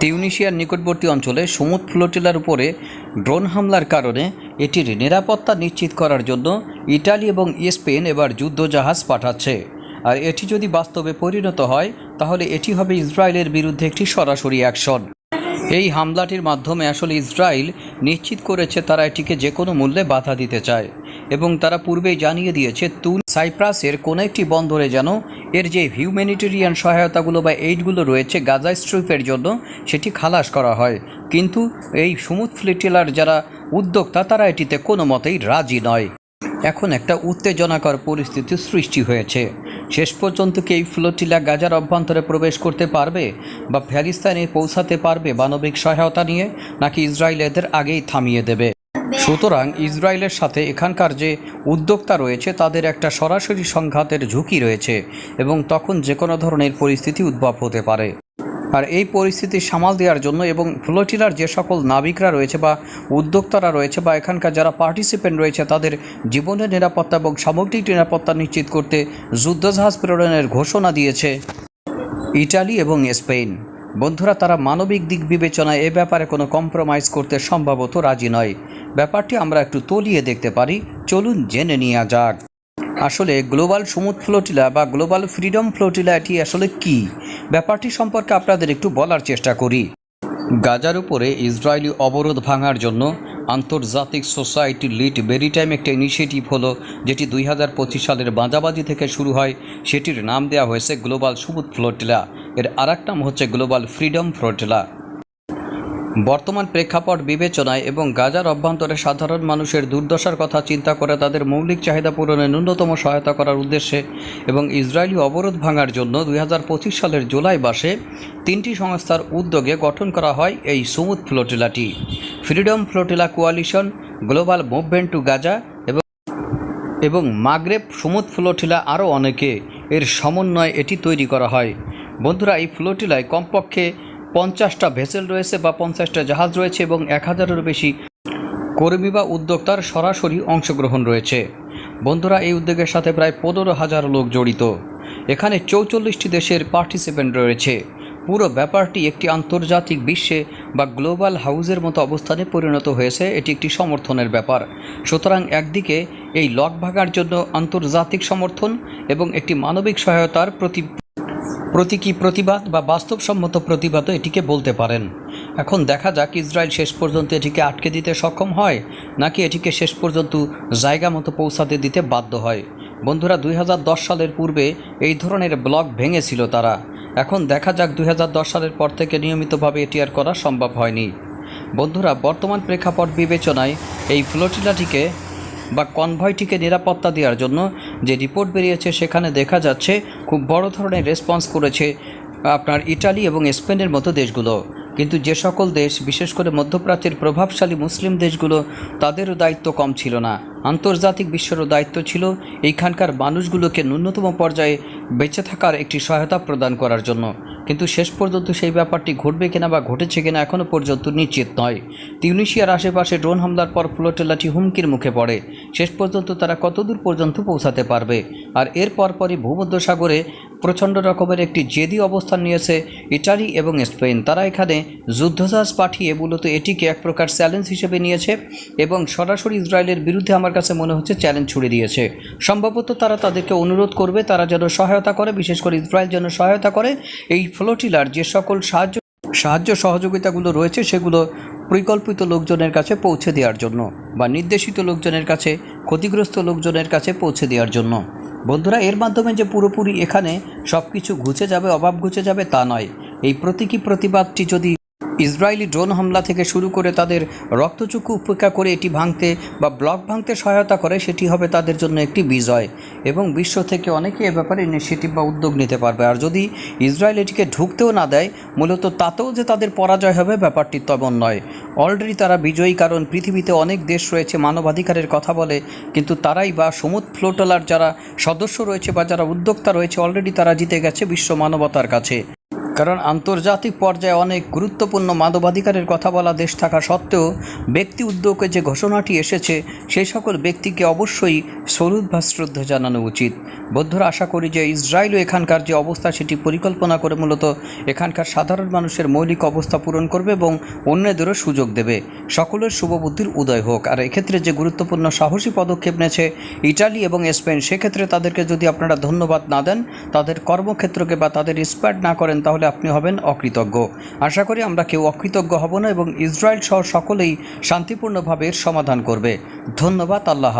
তিউনিসিয়ার নিকটবর্তী অঞ্চলে সমুদ্র ফ্লোটিলার উপরে ড্রোন হামলার কারণে এটির নিরাপত্তা নিশ্চিত করার জন্য ইটালি এবং স্পেন এবার যুদ্ধজাহাজ পাঠাচ্ছে। আর এটি যদি বাস্তবে পরিণত হয় তাহলে এটি হবে ইসরায়েলের বিরুদ্ধে একটি সরাসরি অ্যাকশন। এই হামলাটির মাধ্যমে আসলে ইসরায়েল নিশ্চিত করেছে তারা এটিকে যে কোনো মূল্যে বাধা দিতে চায় এবং তারা পূর্বেই জানিয়ে দিয়েছে সাইপ্রাসের কোনো একটি বন্দরে যেন এর যে হিউম্যানিটেরিয়ান সহায়তাগুলো বা এইডগুলো রয়েছে গাজা স্ট্রিপের জন্য সেটি খালাস করা হয়। কিন্তু এই সমুদ্র ফ্লোটিলার যারা উদ্যোক্তা তারা এটিতে কোনো মতেই রাজি নয়। এখন একটা উত্তেজনাকর পরিস্থিতি সৃষ্টি হয়েছে। শেষ পর্যন্ত কি এই ফ্লোটিলা গাজার অভ্যন্তরে প্রবেশ করতে পারবে বা প্যালেস্তাইনে পৌঁছাতে পারবে মানবিক সহায়তা নিয়ে, নাকি ইসরায়েল এদের আগেই থামিয়ে দেবে? সুতরাং ইসরায়েলের সাথে এখানকার যে উদ্যোক্তা রয়েছে তাদের একটা সরাসরি সংঘাতের ঝুঁকি রয়েছে এবং তখন যে কোনো ধরনের পরিস্থিতি উদ্ভব হতে পারে। আর এই পরিস্থিতি সামাল দেওয়ার জন্য এবং ফ্লোটিলার যে সকল নাবিকরা রয়েছে বা উদ্যোক্তারা রয়েছে বা এখানকার যারা পার্টিসিপেন্ট রয়েছে তাদের জীবনের নিরাপত্তা এবং সামগ্রিক নিরাপত্তা নিশ্চিত করতে যুদ্ধজাহাজ প্রেরণের ঘোষণা দিয়েছে ইটালি এবং স্পেন। বন্ধুরা, তারা মানবিক দিক বিবেচনায় এ ব্যাপারে কোনো কম্প্রোমাইজ করতে সম্ভবত রাজি নয়। ব্যাপারটি আমরা একটু তলিয়ে দেখতে পারি, চলুন জেনে নেওয়া যাক। আসলে গ্লোবাল সমুদ্র ফ্লোটিলা বা গ্লোবাল ফ্রিডম ফ্লোটিলা এটি আসলে কি, ব্যাপারটি সম্পর্কে আপনাদের একটু বলার চেষ্টা করি। গাজার উপরে ইসরায়েলি অবরোধ ভাঙার জন্য আন্তর্জাতিক সোসাইটি লিড মেরিটাইম একটা ইনিশিয়েটিভ হলো, যেটি 2025 সালের মাঝামাঝি থেকে শুরু হয়। সেটির নাম দেওয়া হয়েছে গ্লোবাল সমুদ্র ফ্লোটিলা। এর আরেক নাম হচ্ছে গ্লোবাল ফ্রিডম ফ্লোটিলা। বর্তমান প্রেক্ষাপট বিবেচনায় এবং গাজার অভ্যন্তরে সাধারণ মানুষের দুর্দশার কথা চিন্তা করে তাদের মৌলিক চাহিদা পূরণে ন্যূনতম সহায়তা করার উদ্দেশ্যে এবং ইসরায়েলি অবরোধ ভাঙার জন্য 2025 সালের জুলাই মাসে 3টি সংস্থার উদ্যোগে গঠন করা হয় এই সমুদ্র ফ্লোটিলাটি। Freedom flotilla coalition, global movement to Gaza এবং মাগরেব সমুদ্র ফ্লোটিলা আরও অনেকে এর সমন্বয়ে এটি তৈরি করা হয়। বন্ধুরা, এই ফ্লোটিলায় কমপক্ষে 50টা ভেসেল রয়েছে বা 50টা জাহাজ রয়েছে এবং 1000-এরও বেশি কর্মী বা উদ্যোক্তার সরাসরি অংশগ্রহণ রয়েছে। বন্ধুরা, এই উদ্যোগের সাথে প্রায় 15,000 লোক জড়িত। এখানে 44টি দেশের পার্টিসিপেন্ট রয়েছে। পুরো ব্যাপারটি একটি আন্তর্জাতিক বিশ্বে বা গ্লোবাল হাউসের মতো অবস্থানে পরিণত হয়েছে। এটি একটি সমর্থনের ব্যাপার। সুতরাং একদিকে এই লক ভাঙার জন্য আন্তর্জাতিক সমর্থন এবং একটি মানবিক সহায়তার প্রতীকী প্রতিবাদ বা বাস্তবসম্মত প্রতিবাদও এটিকে বলতে পারেন। এখন দেখা যাক ইসরায়েল শেষ পর্যন্ত এটিকে আটকে দিতে সক্ষম হয় নাকি এটিকে শেষ পর্যন্ত জায়গা মতো পৌঁছাতে দিতে বাধ্য হয়। বন্ধুরা, 2010 সালের পূর্বে এই ধরনের ব্লক ভেঙেছিল তারা। এখন দেখা যাক 2010 সালের পর থেকে নিয়মিতভাবে এটি আর করা সম্ভব হয়নি। বন্ধুরা, বর্তমান প্রেক্ষাপট বিবেচনায় এই ফ্লোটিলাটিকে বা কনভয়টিকে নিরাপত্তা দেওয়ার জন্য যে রিপোর্ট বেরিয়েছে সেখানে দেখা যাচ্ছে খুব বড় ধরনের রেসপন্স করেছে আপনার ইটালি এবং স্পেনের মতো দেশগুলো। কিন্তু যে সকল দেশ, বিশেষ করে মধ্যপ্রাচ্যের প্রভাবশালী মুসলিম দেশগুলো, তাদেরও দায়িত্ব কম ছিল না। আন্তর্জাতিক বিশ্বেরও দায়িত্ব ছিল এইখানকার মানুষগুলোকে ন্যূনতম পর্যায়ে বেঁচে থাকার একটি সহায়তা প্রদান করার জন্য। কিন্তু শেষ পর্যন্ত সেই ব্যাপারটি ঘটবে কিনা বা ঘটেছে কিনা এখনও পর্যন্ত নিশ্চিত নয়। তিউনিসিয়ার আশেপাশে ড্রোন হামলার পর ফ্লোটিলাটি হুমকির মুখে পড়ে। শেষ পর্যন্ত তারা কতদূর পর্যন্ত পৌঁছাতে পারবে? আর এর পরপরই ভূমধ্যসাগরে প্রচণ্ড রকমের একটি জেদি অবস্থান নিয়েছে ইটালি এবং স্পেন। তারা এখানে যুদ্ধজাহাজ পাঠিয়ে মূলত এটিকে এক প্রকার চ্যালেঞ্জ হিসেবে নিয়েছে এবং সরাসরি ইসরায়েলের বিরুদ্ধে আমার কাছে মনে হচ্ছে চ্যালেঞ্জ ছুড়ে দিয়েছে। সম্ভবত তারা তাদেরকে অনুরোধ করবে তারা যেন সহায়তা করে, বিশেষ করে ইসরায়েল যেন সহায়তা করে এই ফ্লোটিলার যে সকল সাহায্য সহযোগিতাগুলো রয়েছে সেগুলো পরিকল্পিত লোকজনের কাছে পৌঁছে দেওয়ার জন্য বা নির্দেশিত লোকজনের কাছে, ক্ষতিগ্রস্ত লোকজনের কাছে পৌঁছে দেওয়ার জন্য। বন্ধুরা, এর মাধ্যমে যে পুরোপুরি এখানে সব কিছু ঘুচে যাবে, অভাব ঘুচে যাবে তা নয়। এই প্রতীকী প্রতিবাদটি যদি ইসরায়েলি ড্রোন হামলা থেকে শুরু করে তাদের রক্তচক্ষু উপেক্ষা করে এটি ভাঙতে বা ব্লক ভাঙতে সহায়তা করে, সেটি হবে তাদের জন্য একটি বিজয় এবং বিশ্ব থেকে অনেকে এ ব্যাপারে ইনিশিয়েটিভ বা উদ্যোগ নিতে পারবে। আর যদি ইসরায়েল এটিকে ঢুকতেও না দেয়, মূলত তাতেও যে তাদের পরাজয় হবে ব্যাপারটি তেমন নয়। অলরেডি তারা বিজয়ী, কারণ পৃথিবীতে অনেক দেশ রয়েছে মানবাধিকারের কথা বলে, কিন্তু তারাই বা সমুদ্র ফ্লোটিলার যারা সদস্য রয়েছে বা যারা উদ্যোক্তা রয়েছে অলরেডি তারা জিতে গেছে বিশ্ব মানবতার কাছে। কারণ আন্তর্জাতিক পর্যায়ে অনেক গুরুত্বপূর্ণ মানবাধিকারের কথা বলা দেশ থাকা সত্ত্বেও ব্যক্তি উদ্যোগে যে ঘোষণাটি এসেছে সেই সকল ব্যক্তিকে অবশ্যই সলুট বা শ্রদ্ধা জানানো উচিত। বন্ধুরা, আশা করি যে ইসরায়েলও এখানকার যে অবস্থা সেটি পরিকল্পনা করে মূলত এখানকার সাধারণ মানুষের মৌলিক অবস্থা পূরণ করবে এবং অন্যদেরও সুযোগ দেবে। সকলের শুভবুদ্ধির উদয় হোক। আর এক্ষেত্রে যে গুরুত্বপূর্ণ সাহসী পদক্ষেপ নিয়েছে ইটালি এবং স্পেন, সেক্ষেত্রে তাদেরকে যদি আপনারা ধন্যবাদ না দেন, তাদের কর্মক্ষেত্রকে বা তাদের রেসপেক্ট না করেন, তাহলে আপনি হবেন অকৃতজ্ঞ। আশা করি আমরা কেউ অকৃতজ্ঞ হব না এবং ইসরায়েল সহ সকলেই শান্তিপূর্ণভাবে এর সমাধান করবে। ধন্যবাদ। আল্লাহ।